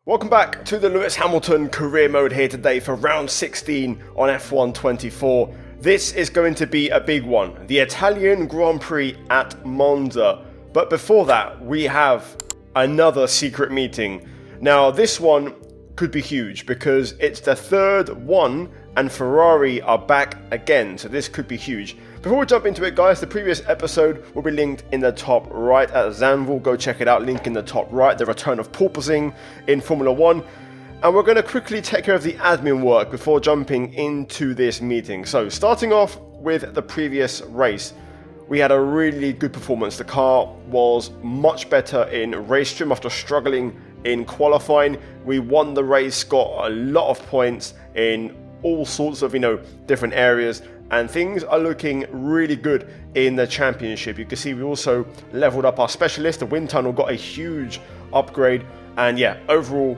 Welcome back to the Lewis Hamilton career mode here today for round 16 on F1 24. This is going to be a big one, the Italian Grand Prix at Monza. But before that, we have another secret meeting. Now this one could be huge because it's the third one and Ferrari are back again, so this could be huge. Before we jump into it, guys, the previous episode will be linked in the top right at Zandvoort. Go check it out, link in the top right, the return of porpoising in Formula 1. And we're going to quickly take care of the admin work before jumping into this meeting. So, starting off with the previous race, we had a really good performance. The car was much better in race trim after struggling in qualifying. We won the race, got a lot of points in all sorts of, different areas. And things are looking really good in the championship. You can see we also leveled up our specialist. The wind tunnel got a huge upgrade. And yeah, overall,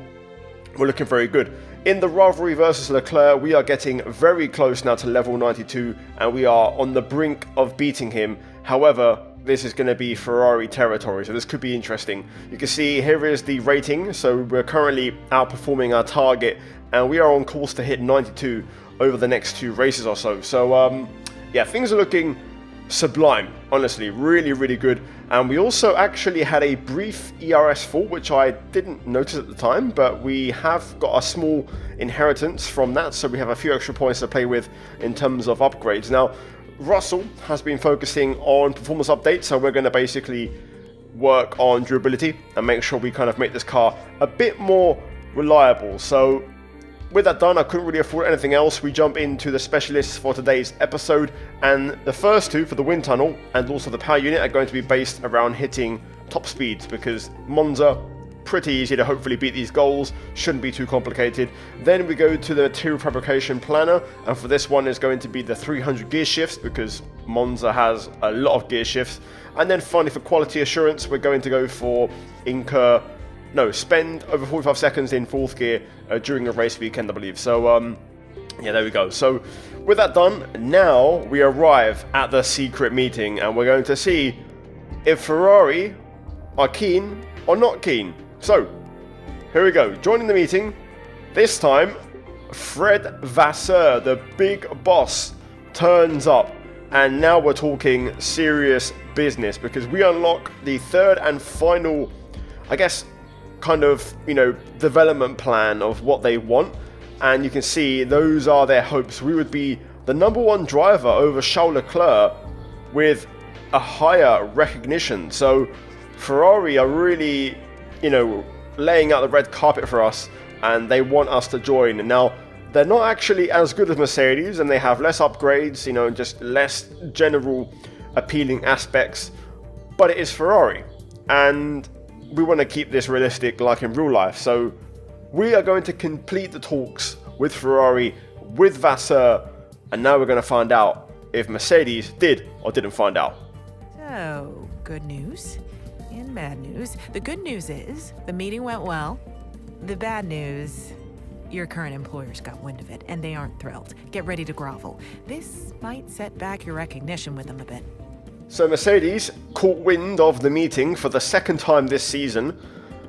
we're looking very good. In the rivalry versus Leclerc, we are getting very close now to level 92. And we are on the brink of beating him. However, this is going to be Ferrari territory, so this could be interesting. You can see here is the rating. So we're currently outperforming our target. And we are on course to hit 92 over the next 2 races or so. So, yeah, things are looking sublime, honestly, really, really good. And we also actually had a brief ERS fall, which I didn't notice at the time, but we have got a small inheritance from that, so we have a few extra points to play with in terms of upgrades. Now, Russell has been focusing on performance updates, so we're going to basically work on durability and make sure we kind of make this car a bit more reliable. So, with that done, I couldn't really afford anything else. We jump into the specialists for today's episode, and the first 2 for the wind tunnel and also the power unit are going to be based around hitting top speeds, because Monza, pretty easy to hopefully beat these goals, shouldn't be too complicated. Then we go to the material fabrication planner, and for this one is going to be the 300 gear shifts, because Monza has a lot of gear shifts. And then finally for quality assurance, we're going to go for spend over 45 seconds in 4th gear during a race weekend, I believe. So, yeah, there we go. So, with that done, now we arrive at the secret meeting, and we're going to see if Ferrari are keen or not keen. So, here we go. Joining the meeting, this time, Fred Vasseur, the big boss, turns up. And now we're talking serious business, because we unlock the 3rd and final, I guess, kind of, development plan of what they want. And you can see those are their hopes. We would be the number 1 driver over Charles Leclerc with a higher recognition. So Ferrari are really, laying out the red carpet for us, and they want us to join. And now they're not actually as good as Mercedes, and they have less upgrades, just less general appealing aspects, but it is Ferrari. And we want to keep this realistic like in real life. So we are going to complete the talks with Ferrari, with Vasseur, and now we're going to find out if Mercedes did or didn't find out. So, good news and bad news. The good news is the meeting went well. The bad news, your current employers got wind of it and they aren't thrilled. Get ready to grovel. This might set back your recognition with them a bit. So Mercedes caught wind of the meeting for the 2nd time this season.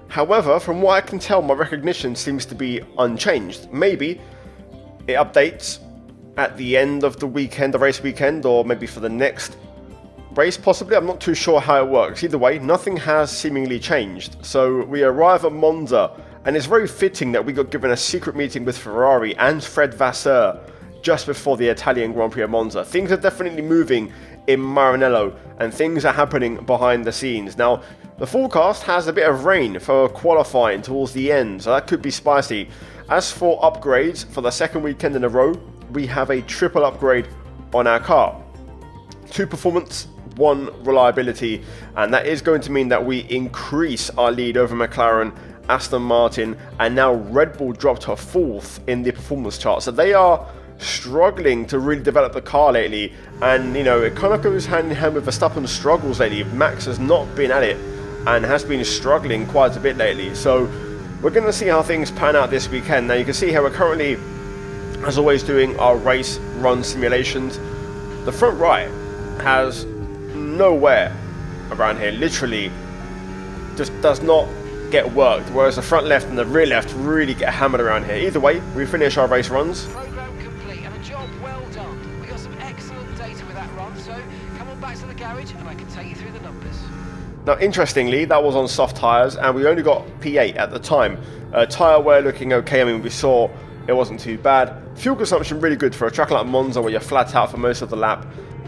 However, from what I can tell, my recognition seems to be unchanged. Maybe it updates at the end of the weekend, the race weekend, or maybe for the next race possibly. I'm not too sure how it works. Either way, nothing has seemingly changed. So we arrive at Monza, and it's very fitting that we got given a secret meeting with Ferrari and Fred Vasseur just before the Italian Grand Prix of Monza. Things are definitely moving in Maranello, and things are happening behind the scenes. Now, the forecast has a bit of rain for qualifying towards the end, so that could be spicy. As for upgrades, for the 2nd weekend in a row, we have a triple upgrade on our car. 2 performance, 1 reliability, and that is going to mean that we increase our lead over McLaren, Aston Martin, and now Red Bull dropped to 4th in the performance chart. So they are struggling to really develop the car lately, and it kind of goes hand in hand with Verstappen's struggles lately. Max has not been at it and has been struggling quite a bit lately, so we're going to see how things pan out this weekend. Now you can see how we're currently, as always, doing our race run simulations. The front right has nowhere around here, literally just does not get worked, whereas the front left and the rear left really get hammered around here. Either way, we finish our race runs. Program complete and a job well done. We got some excellent data with that run, so come on back to the garage and I can take you through the numbers. Now, interestingly, that was on soft tyres, and we only got P8 at the time. Tyre wear looking okay. I mean, we saw it wasn't too bad. Fuel consumption really good for a track like Monza where you're flat out for most of the lap.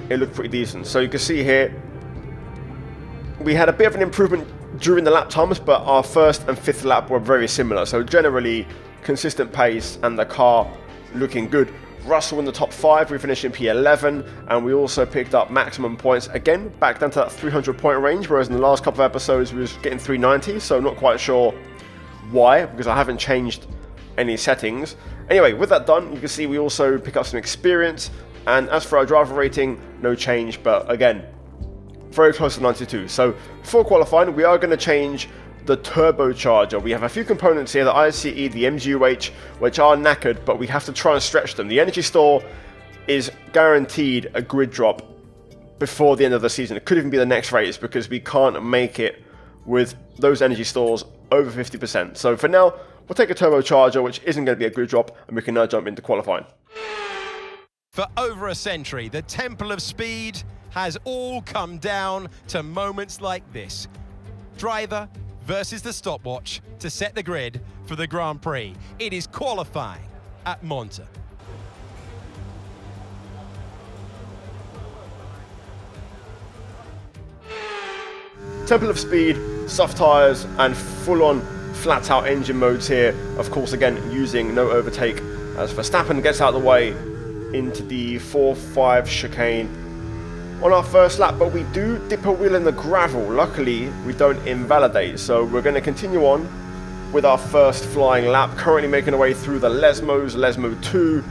It looked pretty decent. So you can see here, we had a bit of an improvement during the lap times, but our first and fifth lap were very similar. So generally, consistent pace and the car looking good. Russell in the top 5, we finished in P11, and we also picked up maximum points, again, back down to that 300 point range, whereas in the last couple of episodes we was getting 390, so not quite sure why, because I haven't changed any settings. Anyway, with that done, you can see we also pick up some experience, and as for our driver rating, no change, but again, very close to 92. So before qualifying, we are going to change the turbocharger. We have a few components here, the ICE, the MGUH, which are knackered, but we have to try and stretch them. The energy store is guaranteed a grid drop before the end of the season. It could even be the next race because we can't make it with those energy stores over 50%. So for now, we'll take a turbocharger, which isn't going to be a grid drop, and we can now jump into qualifying. For over a century, the Temple of Speed has all come down to moments like this. Driver versus the stopwatch to set the grid for the Grand Prix. It is qualifying at Monza. Temple of Speed, soft tyres, and full-on flat-out engine modes here. Of course, again, using no overtake as Verstappen gets out of the way into the 4-5 chicane on our first lap, but we do dip a wheel in the gravel. Luckily, we don't invalidate, so we're going to continue on with our first flying lap, currently making our way through the Lesmos, Lesmo 2.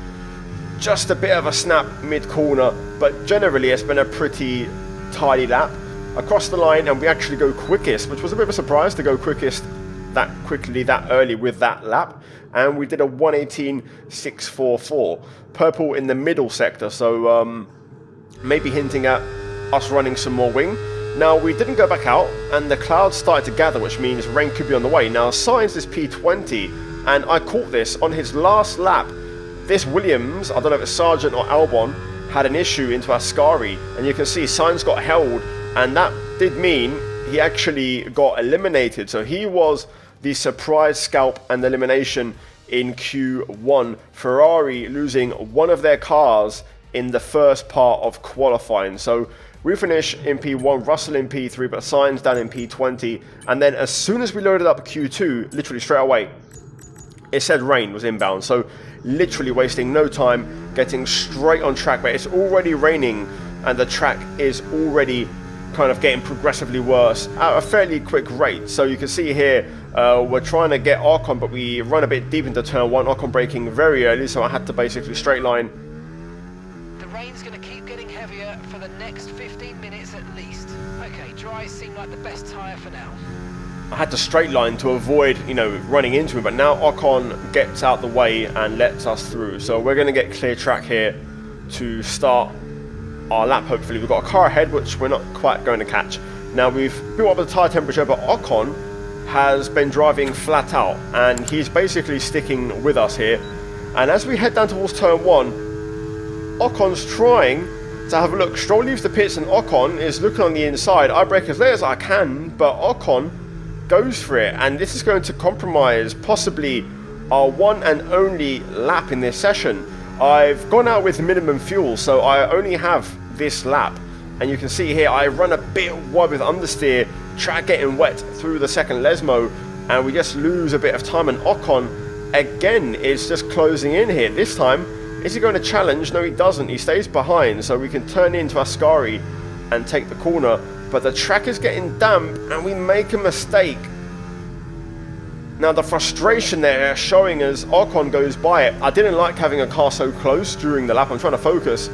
Just a bit of a snap mid-corner, but generally it's been a pretty tidy lap. Across the line, and we actually go quickest, which was a bit of a surprise to go quickest that quickly, that early with that lap. And we did a 1:18.644. Purple in the middle sector, so maybe hinting at us running some more wing. Now, we didn't go back out, and the clouds started to gather, which means rain could be on the way. Now, Sainz is P20, and I caught this on his last lap. This Williams, I don't know if it's Sargent or Albon, had an issue into Ascari, and you can see Sainz got held, and that did mean he actually got eliminated. So he was the surprise scalp and elimination in Q1. Ferrari losing one of their cars in the first part of qualifying. So we finish in P1, Russell in P3, but Sainz down in P20. And then as soon as we loaded up Q2, literally straight away, it said rain was inbound. So literally wasting no time, getting straight on track, but it's already raining and the track is already kind of getting progressively worse at a fairly quick rate. So you can see here, we're trying to get Ocon, but we run a bit deep into turn 1, Ocon braking very early, so I had to basically straight line. The rain's going to keep getting heavier for the next 15 minutes at least. Okay, dries seem like the best tyre for now. I had to straight line to avoid, running into him, but now Ocon gets out the way and lets us through. So we're going to get clear track here to start our lap, hopefully. We've got a car ahead, which we're not quite going to catch. Now, we've built up the tyre temperature, but Ocon has been driving flat out, and he's basically sticking with us here. And as we head down towards turn 1, Ocon's trying to have a look. Stroll leaves the pits, and Ocon is looking on the inside. I brake as late as I can, but Ocon goes for it, and this is going to compromise possibly our one and only lap in this session. I've gone out with minimum fuel, so I only have this lap, and you can see here I run a bit wide with understeer, track getting wet through the second Lesmo, and we just lose a bit of time. And Ocon again is just closing in here. This time, is he going to challenge? No, he doesn't. He stays behind, so we can turn into Ascari and take the corner, but the track is getting damp and we make a mistake. Now, the frustration there showing as Ocon goes by it. I didn't like having a car so close during the lap. I'm trying to focus,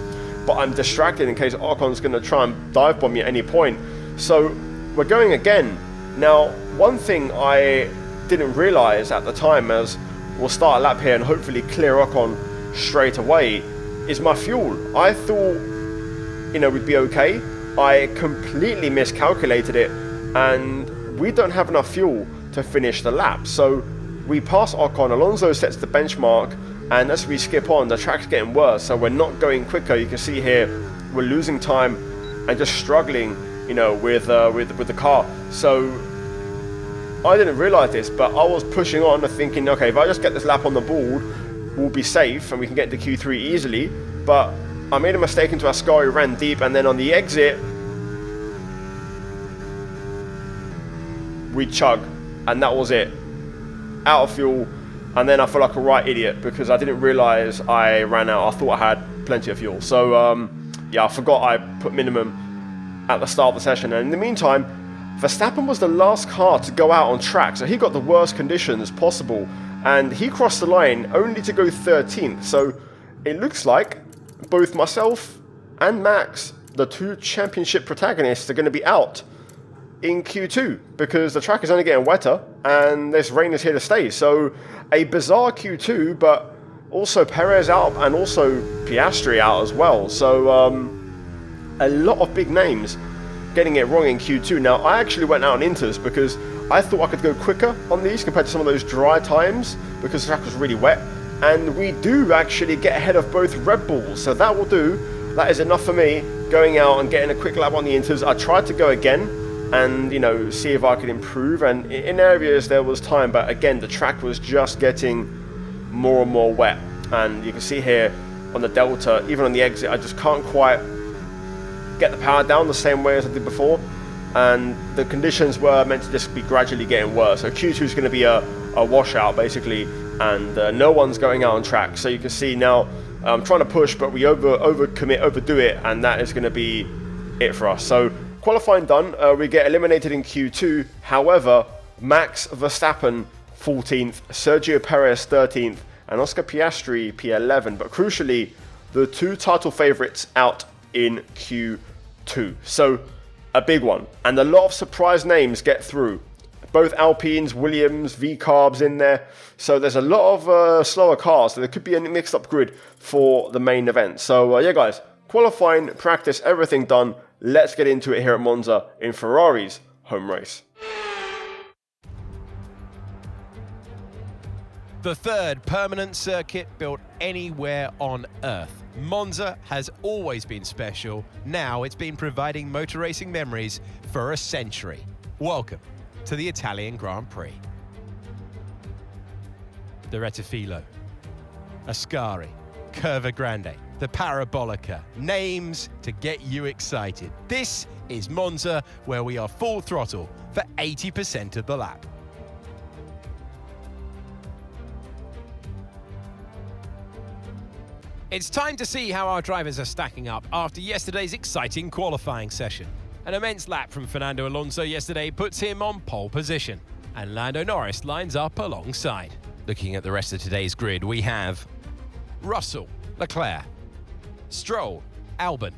but I'm distracted in case Ocon's going to try and dive bomb me at any point. So we're going again. Now, one thing I didn't realize at the time, as we'll start a lap here and hopefully clear Ocon straight away, is my fuel. I thought, we'd be okay. I completely miscalculated it, and we don't have enough fuel to to finish the lap. So we pass Ocon, Alonso sets the benchmark, and as we skip on, the track's getting worse, so we're not going quicker. You can see here, we're losing time and just struggling, you know, with the car. So I didn't realise this, but I was pushing on thinking, okay, if I just get this lap on the board, we'll be safe and we can get to Q3 easily. But I made a mistake into Ascari, ran deep, and then on the exit, we chug, and that was it. Out of fuel, and then I felt like a right idiot because I didn't realise I ran out. I thought I had plenty of fuel. So, yeah, I forgot I put minimum at the start of the session. And in the meantime, Verstappen was the last car to go out on track, so he got the worst conditions possible, and he crossed the line only to go 13th. So it looks like both myself and Max, the two championship protagonists, are going to be out in Q2 because the track is only getting wetter and this rain is here to stay. So a bizarre Q2, but also Perez out and also Piastri out as well. So a lot of big names getting it wrong in Q2. Now I actually went out on inters because I thought I could go quicker on these compared to some of those dry times because the track was really wet, and we do actually get ahead of both Red Bulls, so that will do. That is enough for me going out and getting a quick lap on the inters. I tried to go again and, you know, see if I could improve, and in areas there was time, but again the track was just getting more and more wet, and you can see here on the Delta, even on the exit, I just can't quite get the power down the same way as I did before, and the conditions were meant to just be gradually getting worse. So Q2 is going to be a washout basically, and no one's going out on track. So you can see now I'm trying to push, but we overdo it, and that is going to be it for us. So qualifying done, we get eliminated in Q2. However, Max Verstappen 14th, Sergio Perez 13th, and Oscar Piastri P11. But crucially, the two title favourites out in Q2. So a big one, and a lot of surprise names get through. Both Alpines, Williams, V-Carbs in there. So there's a lot of slower cars, so there could be a mixed up grid for the main event. So yeah guys, qualifying, practice, everything done. Let's get into it here at Monza in Ferrari's home race. The third permanent circuit built anywhere on Earth. Monza has always been special. Now it's been providing motor racing memories for a century. Welcome to the Italian Grand Prix. The Rettifilo, Ascari, Curva Grande, the Parabolica, names to get you excited. This is Monza, where we are full throttle for 80% of the lap. It's time to see how our drivers are stacking up after yesterday's exciting qualifying session. An immense lap from Fernando Alonso yesterday puts him on pole position, and Lando Norris lines up alongside. Looking at the rest of today's grid, we have Russell, Leclerc, Stroll, Albon,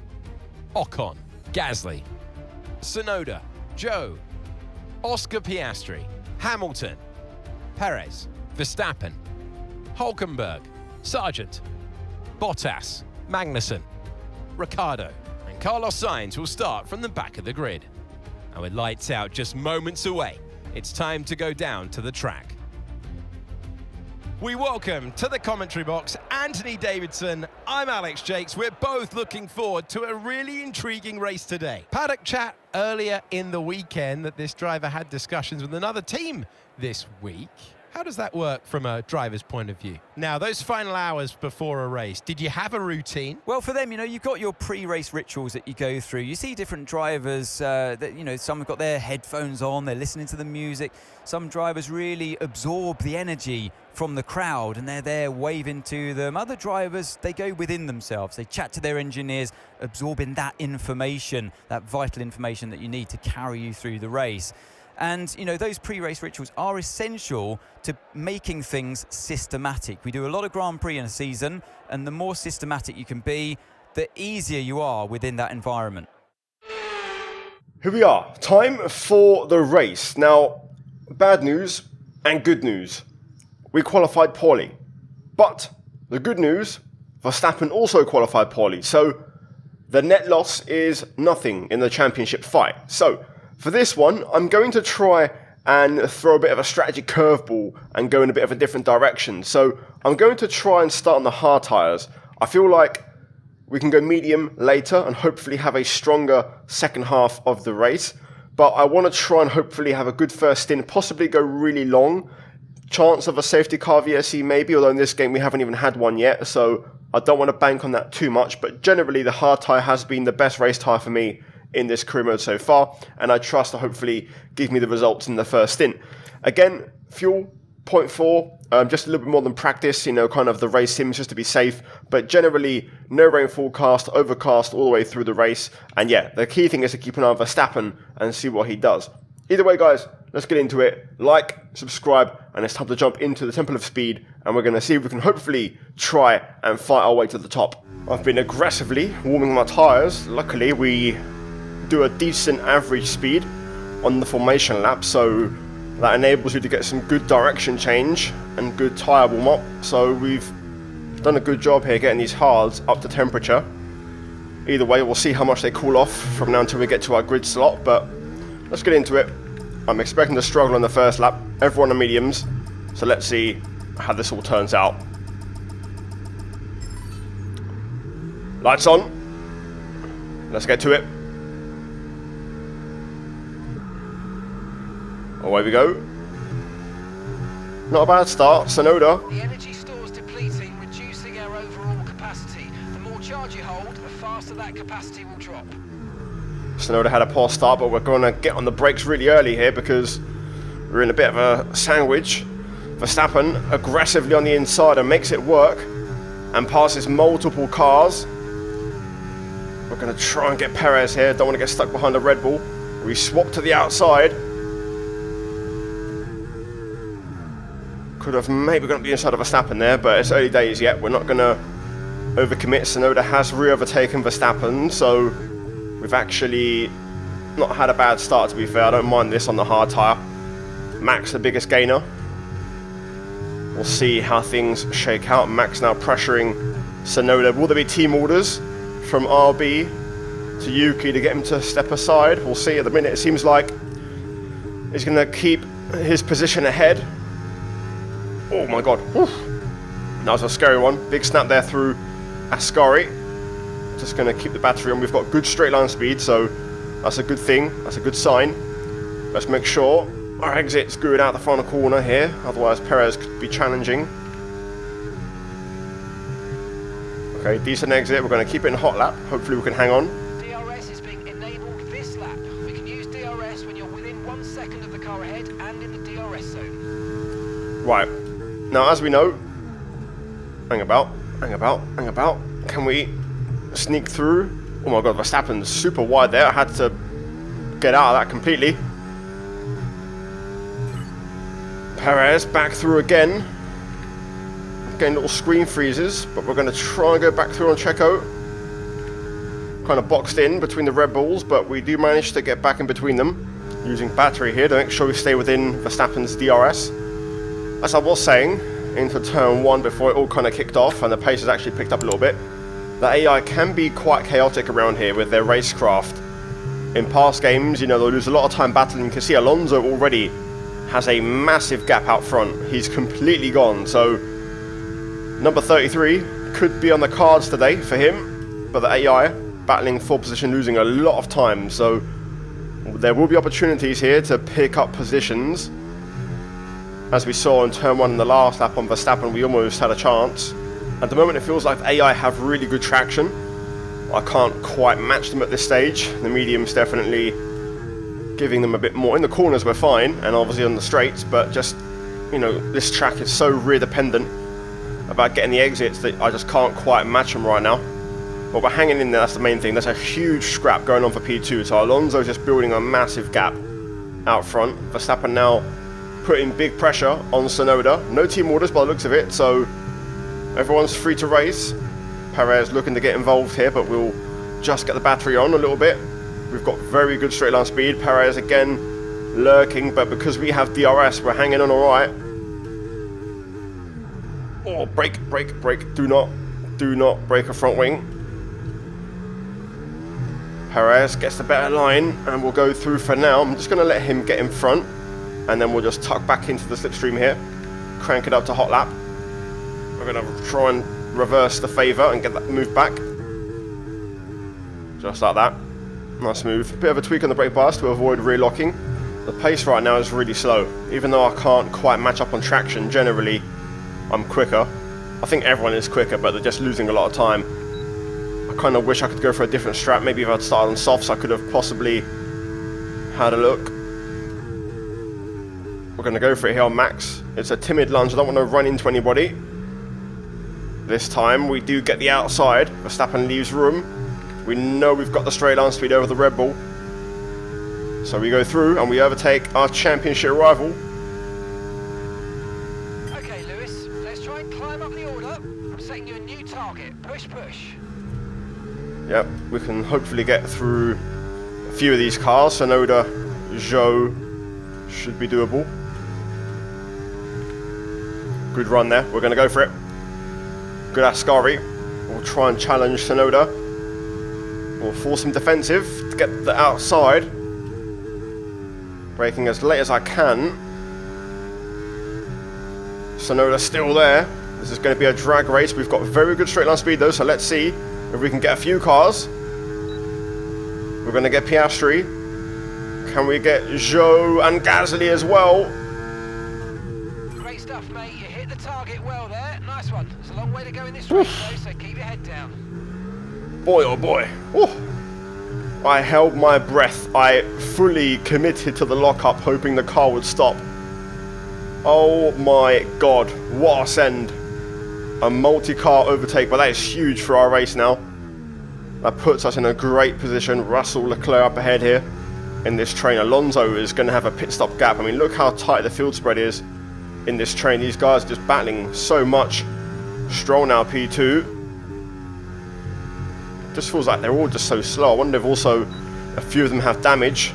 Ocon, Gasly, Tsunoda, Zhou, Oscar Piastri, Hamilton, Perez, Verstappen, Hülkenberg, Sargent, Bottas, Magnussen, Ricciardo, and Carlos Sainz will start from the back of the grid. And with lights out just moments away, it's time to go down to the track. We welcome to the commentary box Anthony Davidson. I'm Alex Jakes. We're both looking forward to a really intriguing race today. Paddock chat earlier in the weekend that this driver had discussions with another team this week. How does that work from a driver's point of view? Now, those final hours before a race, did you have a routine? Well, for them, you've got your pre-race rituals that you go through. You see different drivers that, some have got their headphones on, they're listening to the music. Some drivers really absorb the energy from the crowd and they're there waving to them. Other drivers, they go within themselves. They chat to their engineers, absorbing that information, that vital information that you need to carry you through the race. And, those pre-race rituals are essential to making things systematic. We do a lot of Grand Prix in a season, and the more systematic you can be, the easier you are within that environment. Here we are, time for the race. Now, bad news and good news. We qualified poorly. But the good news, Verstappen also qualified poorly. So the net loss is nothing in the championship fight. So for this one, I'm going to try and throw a bit of a strategy curveball and go in a bit of a different direction. So I'm going to try and start on the hard tyres. I feel like we can go medium later and hopefully have a stronger second half of the race. But I want to try and hopefully have a good first stint, possibly go really long. Chance of a safety car VSC maybe, although in this game we haven't even had one yet, so I don't want to bank on that too much. But generally the hard tyre has been the best race tyre for me in this career mode so far, and I trust to hopefully give me the results in the first stint. Again, fuel 0.4, just a little bit more than practice, you know, kind of the race sims just to be safe, but generally no rain forecast, overcast all the way through the race. And yeah, the key thing is to keep an eye on Verstappen and see what he does. Either way, guys, let's get into it. Like, subscribe, and it's time to jump into the Temple of Speed, and we're going to see if we can hopefully try and fight our way to the top. I've been aggressively warming my tyres. Luckily, we do a decent average speed on the formation lap, so that enables you to get some good direction change and good tyre warm up. So we've done a good job here getting these hards up to temperature. Either way, we'll see how much they cool off from now until we get to our grid slot, but let's get into it. I'm expecting to struggle on the first lap, everyone on mediums, so let's see how this all turns out. Lights on, let's get to it. Away we go. Not a bad start, Sonoda. The energy store's depleting, reducing our overall capacity. The more charge you hold, the faster that capacity will drop. Sonoda had a poor start, but we're going to get on the brakes really early here because we're in a bit of a sandwich. Verstappen aggressively on the inside and makes it work and passes multiple cars. We're going to try and get Perez here, don't want to get stuck behind a Red Bull. We swap to the outside. Could have maybe got to be inside of Verstappen there, but it's early days yet. We're not going to overcommit. Sonoda has re-overtaken Verstappen, so we've actually not had a bad start, to be fair. I don't mind this on the hard tyre. Max the biggest gainer. We'll see how things shake out. Max now pressuring Sonoda. Will there be team orders from RB to Yuki to get him to step aside? We'll see. At the minute it seems like he's going to keep his position ahead. Oh my god. Oof. That was a scary one. Big snap there through Ascari. Just going to keep the battery on. We've got good straight line speed, so that's a good thing. That's a good sign. Let's make sure our exit's good out the final corner here. Otherwise Perez could be challenging. Okay, decent exit. We're going to keep it in hot lap. Hopefully we can hang on. DRS is being enabled this lap. We can use DRS when you're within 1 second of the car ahead and in the DRS zone. Right. Now, as we know, hang about. Can we sneak through? Oh my god, Verstappen's super wide there. I had to get out of that completely. Perez back through again. Getting little screen freezes, but we're going to try and go back through on Checo. Kind of boxed in between the Red Bulls, but we do manage to get back in between them using battery here to make sure we stay within Verstappen's DRS. As I was saying, into turn 1 before it all kind of kicked off and the pace has actually picked up a little bit, the AI can be quite chaotic around here with their racecraft. In past games, you know, they'll lose a lot of time battling. You can see Alonso already has a massive gap out front. He's completely gone, so number 33 could be on the cards today for him, but the AI battling for position, losing a lot of time, so there will be opportunities here to pick up positions. As we saw in turn 1 in the last lap on Verstappen, we almost had a chance. At the moment it feels like the AI have really good traction. I can't quite match them at this stage. The medium's definitely giving them a bit more. In the corners we're fine, and obviously on the straights, but just, you know, this track is so rear dependent about getting the exits that I just can't quite match them right now. But we're hanging in there, that's the main thing. There's a huge scrap going on for P2, so Alonso's just building a massive gap out front. Verstappen now putting big pressure on Sonoda. No team orders by the looks of it, so everyone's free to race. Perez looking to get involved here, but we'll just get the battery on a little bit. We've got very good straight line speed. Perez again lurking, but because we have DRS, we're hanging on alright. Oh, brake. Do not break a front wing. Perez gets the better line and we'll go through for now. I'm just going to let him get in front and then we'll just tuck back into the slipstream here, crank it up to hot lap. We're going to try and reverse the favour and get that moved back. Just like that. Nice move. Bit of a tweak on the brake bias to avoid rear locking. The pace right now is really slow. Even though I can't quite match up on traction, generally I'm quicker. I think everyone is quicker, but they're just losing a lot of time. I kind of wish I could go for a different strat. Maybe if I'd started on softs, I could have possibly had a look. We're going to go for it here on max. It's a timid lunge. I don't want to run into anybody. This time we do get the outside. Verstappen leaves room. We know we've got the straight line speed over the Red Bull. So we go through and we overtake our championship rival. Okay, Lewis, let's try and climb up the order. I'm setting you a new target. Push, push. Yep, we can hopefully get through a few of these cars. Sonoda, Zhou should be doable. Good run there. We're going to go for it. Good Ascari. We'll try and challenge Sonoda. We'll force him defensive to get the outside. Braking as late as I can. Sonoda's still there. This is going to be a drag race. We've got very good straight line speed though, so let's see if we can get a few cars. We're going to get Piastri. Can we get Zhou and Gasly as well? Great stuff, mate. You hit the target well there. Nice one. There's a long way to go in this race though, so keep your head down. Boy, oh boy. Ooh. I held my breath. I fully committed to the lockup, hoping the car would stop. Oh my god, what a send. A multi-car overtake, but that is huge for our race now. That puts us in a great position. Russell, Leclerc up ahead here in this train. Alonso is going to have a pit stop gap. I mean, look how tight the field spread is in this train. These guys are just battling so much. Stroll now P2. Just feels like they're all just so slow. I wonder if also a few of them have damage.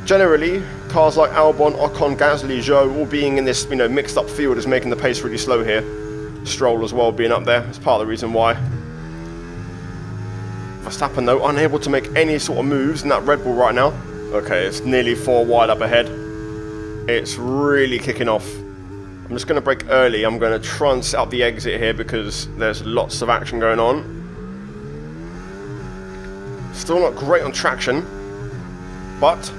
Generally, cars like Albon, Ocon, Gasly, Zhou, all being in this mixed up field is making the pace really slow here. Stroll as well being up there. It's part of the reason why. Verstappen though, unable to make any sort of moves in that Red Bull right now. Okay, it's nearly 4 wide up ahead. It's really kicking off. I'm just going to brake early. I'm going to try and set up the exit here because there's lots of action going on. Still not great on traction, but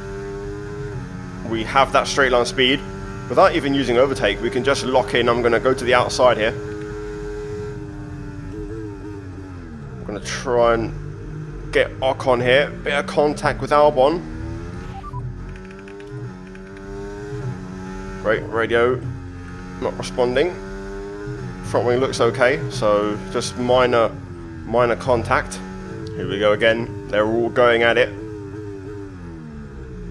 we have that straight line speed. Without even using overtake, we can just lock in. I'm going to go to the outside here. I'm going to try and get Ocon here. Bit of contact with Albon. Great, radio not responding. Front wing looks okay, so just minor contact. Here we go again. They're all going at it.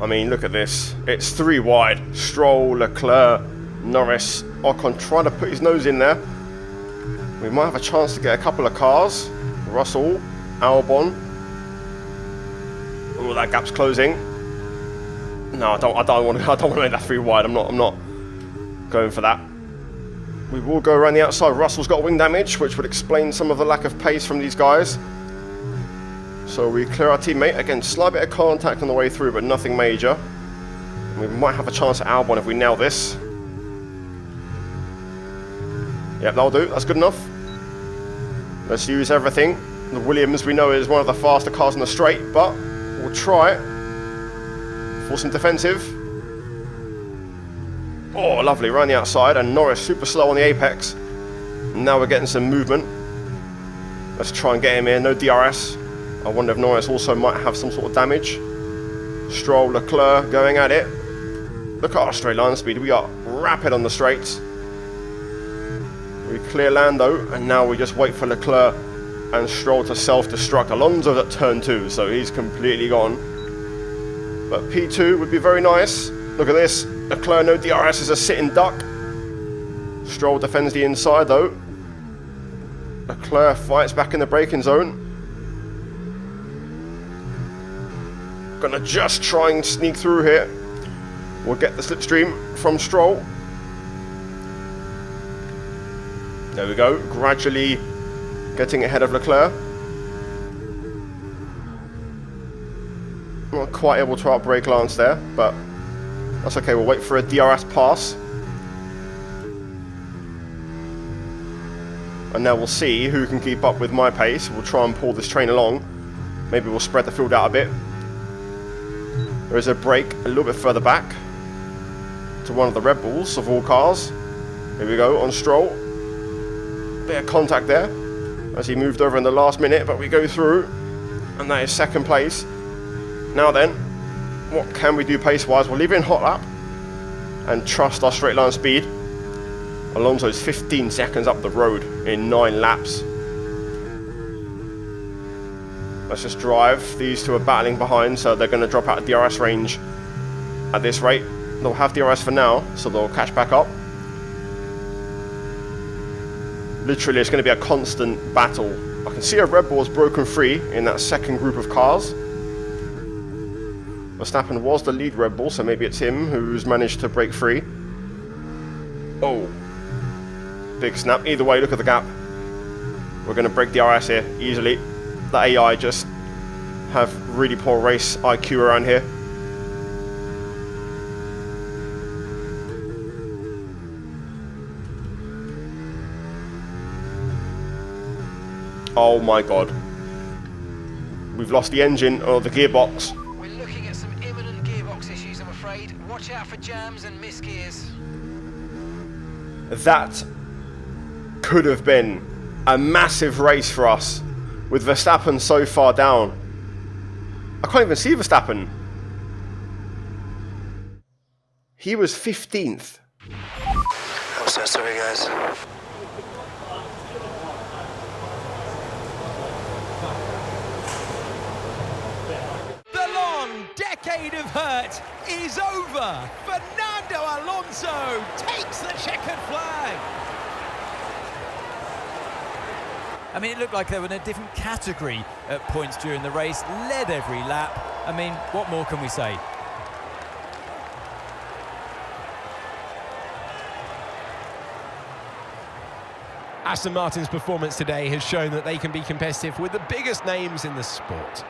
I mean, look at this. It's 3 wide. Stroll, Leclerc, Norris, Ocon trying to put his nose in there. We might have a chance to get a couple of cars. Russell, Albon. Oh, that gap's closing. No, I don't want to make that 3 wide. I'm not going for that. We will go around the outside. Russell's got wing damage, which would explain some of the lack of pace from these guys. So we clear our teammate. Again, slight bit of contact on the way through, but nothing major. We might have a chance at Albon if we nail this. Yep, that'll do. That's good enough. Let's use everything. The Williams, we know, is one of the faster cars in the straight, but we'll try it. Force him defensive. Oh, lovely. Around the outside. And Norris super slow on the apex. Now we're getting some movement. Let's try and get him here. No DRS. I wonder if Norris also might have some sort of damage. Stroll, Leclerc going at it. Look at our straight line speed. We are rapid on the straights. We clear Lando, and now we just wait for Leclerc and Stroll to self-destruct. Alonso's at turn 2, so he's completely gone. But P2 would be very nice. Look at this. Leclerc, no DRS, is a sitting duck. Stroll defends the inside though. Leclerc fights back in the braking zone. Gonna just try and sneak through here. We'll get the slipstream from Stroll. There we go, gradually getting ahead of Leclerc. Not quite able to outbrake Lance there, but That's okay, we'll wait for a DRS pass. And now we'll see who can keep up with my pace. We'll try and pull this train along. Maybe we'll spread the field out a bit. There is a break a little bit further back to one of the Red Bulls of all cars. Here we go, on Stroll. Bit of contact there as he moved over in the last minute, but we go through, and that is second place. Now then, what can we do pace-wise? We'll leave it in hot lap and trust our straight line speed. Alonso's 15 seconds up the road in 9 laps. Let's just drive. These two are battling behind, so they're going to drop out of DRS range at this rate. They'll have DRS for now, so they'll catch back up. Literally, it's going to be a constant battle. I can see a Red Bull has broken free in that second group of cars. Verstappen was the lead Red Bull, so maybe it's him who's managed to break free. Oh. Big snap. Either way, look at the gap. We're going to break DRS here easily. The AI just have really poor race IQ around here. Oh my god. We've lost the engine or the gearbox. We're looking at some imminent gearbox issues, I'm afraid. Watch out for jams and misgears. That could have been a massive race for us with Verstappen so far down. I can't even see Verstappen. He was 15th. I'm so sorry, guys. The long decade of hurt is over. Fernando Alonso takes the checkered flag. I mean, it looked like they were in a different category at points during the race, led every lap. I mean, what more can we say? Aston Martin's performance today has shown that they can be competitive with the biggest names in the sport.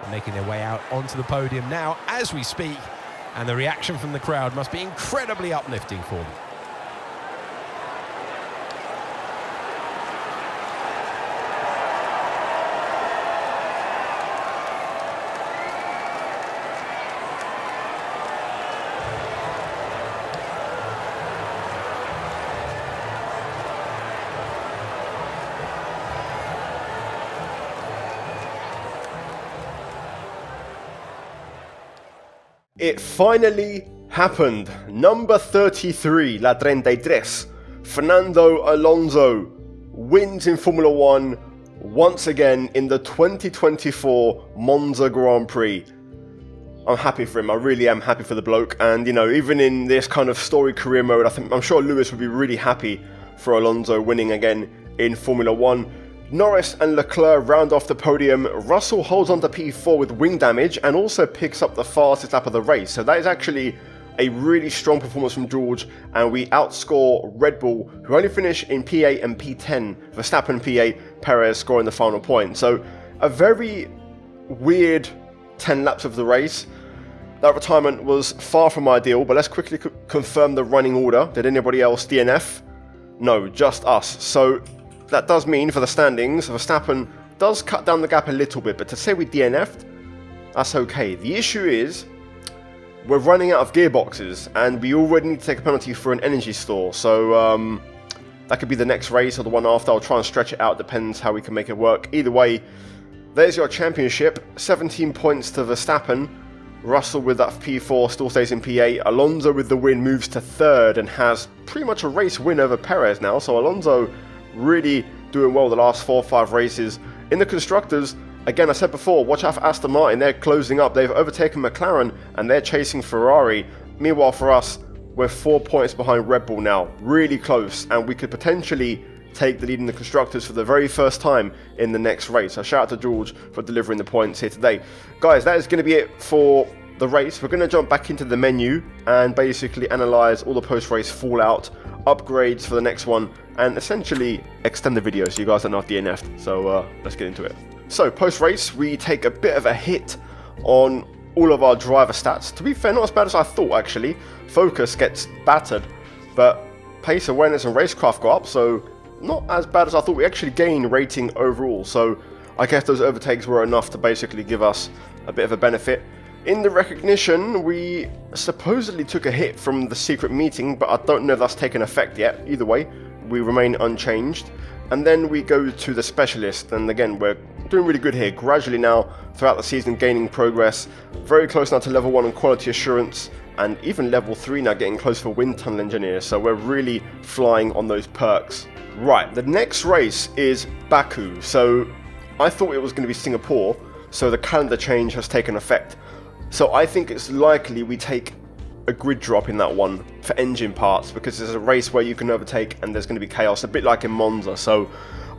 They're making their way out onto the podium now as we speak, and the reaction from the crowd must be incredibly uplifting for them. It finally happened. Number 33, La 33, Fernando Alonso wins in Formula 1 once again in the 2024 Monza Grand Prix. I'm happy for him. I really am happy for the bloke. And, you know, even in this kind of story career mode, I'm sure Lewis would be really happy for Alonso winning again in Formula 1. Norris and Leclerc round off the podium. Russell holds on to P4 with wing damage and also picks up the fastest lap of the race. So that is actually a really strong performance from George, and we outscore Red Bull, who only finish in P8 and P10. Verstappen P8, Perez scoring the final point. So a very weird 10 laps of the race. That retirement was far from ideal, but let's quickly confirm the running order. Did anybody else DNF? No, just us. So that does mean for the standings, Verstappen does cut down the gap a little bit, but to say we DNF'd, that's okay. The issue is, we're running out of gearboxes, and we already need to take a penalty for an energy store, so that could be the next race or the one after. I'll try and stretch it out, depends how we can make it work. Either way, there's your championship, 17 points to Verstappen. Russell with that P4 still stays in P8. Alonso with the win moves to 3rd and has pretty much a race win over Perez now, so Alonso really doing well the last 4 or 5 races. In the Constructors, again, I said before, watch out for Aston Martin. They're closing up. They've overtaken McLaren and they're chasing Ferrari. Meanwhile, for us, we're 4 points behind Red Bull now. Really close, and we could potentially take the lead in the Constructors for the very first time in the next race. So shout out to George for delivering the points here today. Guys, that is going to be it for the race. We're going to jump back into the menu and basically analyze all the post-race fallout, upgrades for the next one, and essentially extend the video so you guys are not DNF'd. So let's get into it. So post-race, we take a bit of a hit on all of our driver stats. To be fair, not as bad as I thought actually. Focus gets battered, but pace, awareness and racecraft go up, so not as bad as I thought. We actually gain rating overall, so I guess those overtakes were enough to basically give us a bit of a benefit. In the recognition, we supposedly took a hit from the secret meeting, but I don't know if that's taken effect yet. Either way, we remain unchanged. And then we go to the specialist, and again, we're doing really good here. Gradually now, throughout the season, gaining progress. Very close now to level 1 on quality assurance, and even level 3 now, getting close for wind tunnel engineer. So we're really flying on those perks. Right, the next race is Baku. So I thought it was going to be Singapore, so the calendar change has taken effect. So I think it's likely we take a grid drop in that one for engine parts, because there's a race where you can overtake and there's going to be chaos, a bit like in Monza. So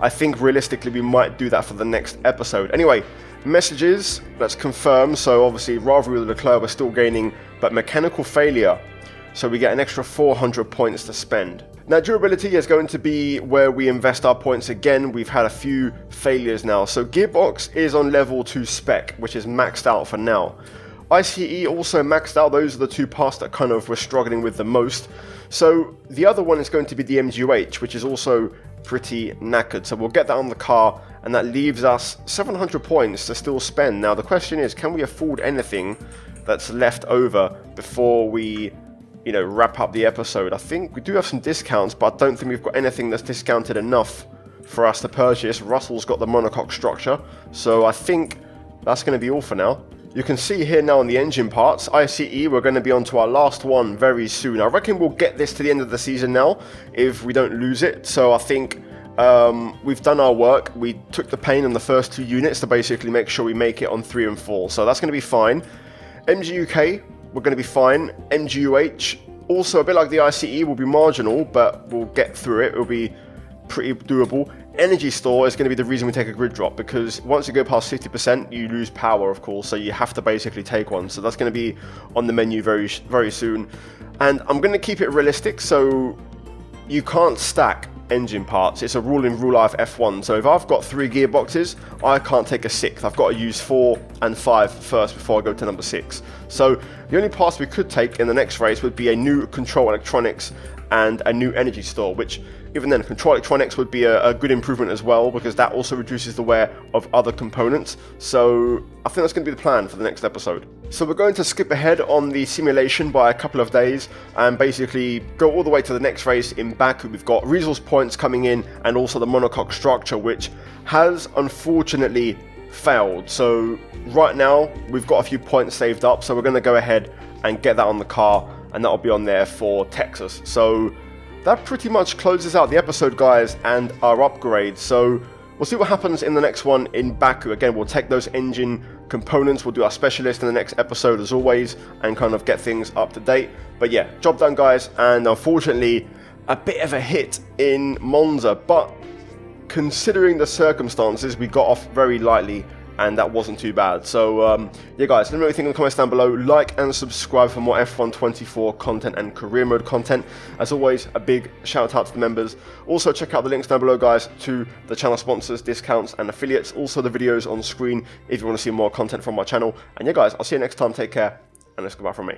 I think realistically we might do that for the next episode. Anyway, messages, let's confirm. So obviously rivalry with Leclerc we're still gaining, but mechanical failure, so we get an extra 400 points to spend. Now durability is going to be where we invest our points again. We've had a few failures now. So gearbox is on level 2 spec, which is maxed out for now. ICE also maxed out. Those are the two parts that kind of we're struggling with the most. So the other one is going to be the MGUH, which is also pretty knackered. So we'll get that on the car, and that leaves us 700 points to still spend. Now the question is, can we afford anything that's left over before we, you know, wrap up the episode? I think we do have some discounts, but I don't think we've got anything that's discounted enough for us to purchase. Russell's got the monocoque structure, so I think that's going to be all for now. You can see here now on the engine parts, ICE, we're going to be on to our last one very soon. I reckon we'll get this to the end of the season now, if we don't lose it. So I think we've done our work. We took the pain on the first 2 units to basically make sure we make it on 3 and 4. So that's going to be fine. MGUK, we're going to be fine. MGUH, also a bit like the ICE, will be marginal, but we'll get through it. It'll be pretty doable. Energy store is going to be the reason we take a grid drop, because once you go past 50% you lose power, of course, so you have to basically take one. So that's going to be on the menu very soon. And I'm going to keep it realistic, so you can't stack engine parts. It's a rule in real life F1. So if I've got 3 gearboxes, I can't take a 6th. I've got to use 4 and 5 first before I go to number 6. So the only parts we could take in the next race would be a new control electronics and a new energy store, which even then control electronics would be a good improvement as well, because that also reduces the wear of other components. So I think that's going to be the plan for the next episode. So we're going to skip ahead on the simulation by a couple of days and basically go all the way to the next race in Baku. We've got resource points coming in, and also the monocoque structure, which has unfortunately failed. So right now we've got a few points saved up, so we're going to go ahead and get that on the car, and that'll be on there for Texas. So that pretty much closes out the episode, guys, and our upgrades. So we'll see what happens in the next one in Baku. Again, we'll take those engine components, we'll do our specialist in the next episode as always, and kind of get things up to date. But yeah, job done, guys, and unfortunately a bit of a hit in Monza, but considering the circumstances, we got off very lightly, and that wasn't too bad. So yeah guys, let me know what you think in the comments down below. Like and subscribe for more F1 24 content and career mode content. As always, a big shout out to the members. Also check out the links down below, guys, to the channel sponsors, discounts and affiliates. Also the videos on screen if you want to see more content from my channel. And yeah guys, I'll see you next time. Take care, and let's go back from me.